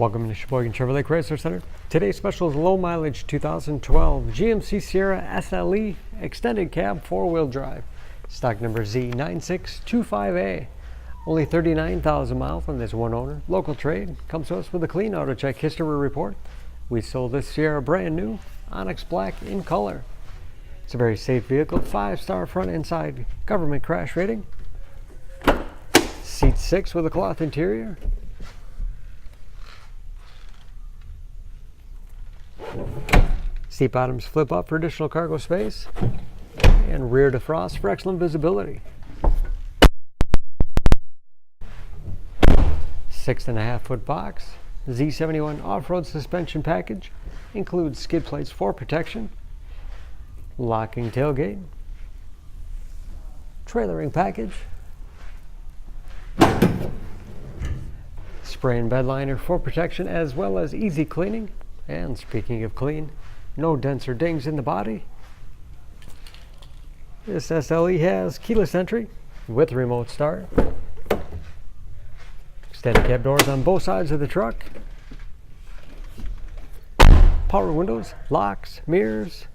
Welcome to Sheboygan Chevrolet Chrysler Center. Today's special is low mileage 2012 GMC Sierra SLE extended cab 4-wheel drive. Stock number Z9625A. Only 39,000 miles on this one owner. Local trade. Comes to us with a clean auto check history report. We sold this Sierra brand new, Onyx Black in color. It's a very safe vehicle. 5-star front and side government crash rating. Seat 6 with a cloth interior. Seat bottoms flip up for additional cargo space, and rear defrost for excellent visibility. 6.5-foot box. Z71 off-road suspension package includes skid plates for protection, locking tailgate, trailering package, spray and bed liner for protection as well as easy cleaning. And speaking of clean, no dents or dings in the body. This SLE has keyless entry with remote start. Extended cab doors on both sides of the truck. Power windows, locks, mirrors.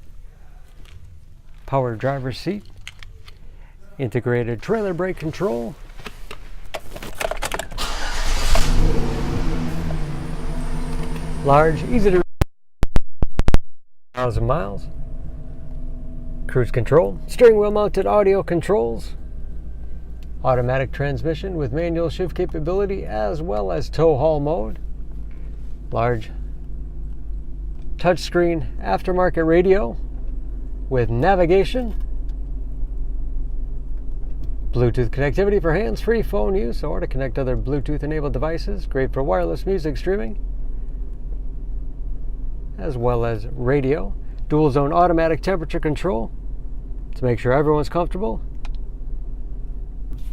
Power driver's seat. Integrated trailer brake control. Large, easy to 1,000 miles. Cruise control, steering wheel mounted audio controls, automatic transmission with manual shift capability as well as tow haul mode, large touchscreen aftermarket radio with navigation, Bluetooth connectivity for hands-free phone use or to connect other Bluetooth enabled devices, great for wireless music streaming, as well as radio, dual zone automatic temperature control to make sure everyone's comfortable,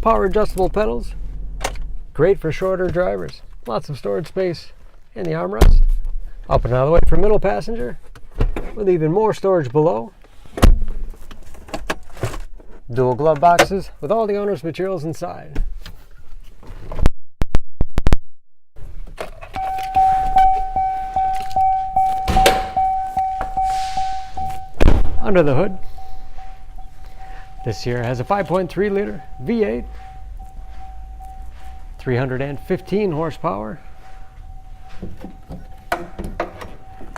power adjustable pedals, great for shorter drivers, lots of storage space in the armrest, up and out of the way for middle passenger with even more storage below, dual glove boxes with all the owner's materials inside. Under the hood, this here has a 5.3-liter V8, 315 horsepower,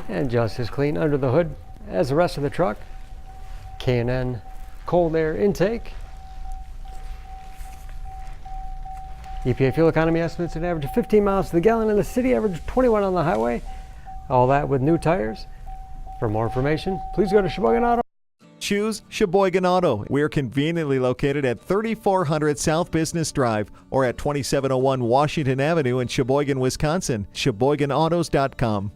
and just as clean under the hood as the rest of the truck. K&N cold air intake. EPA fuel economy estimates an average of 15 miles to the gallon in the city, average 21 on the highway. All that with new tires. For more information, please go to Sheboygan Auto. Choose Sheboygan Auto. We're conveniently located at 3400 South Business Drive or at 2701 Washington Avenue in Sheboygan, Wisconsin. SheboyganAutos.com.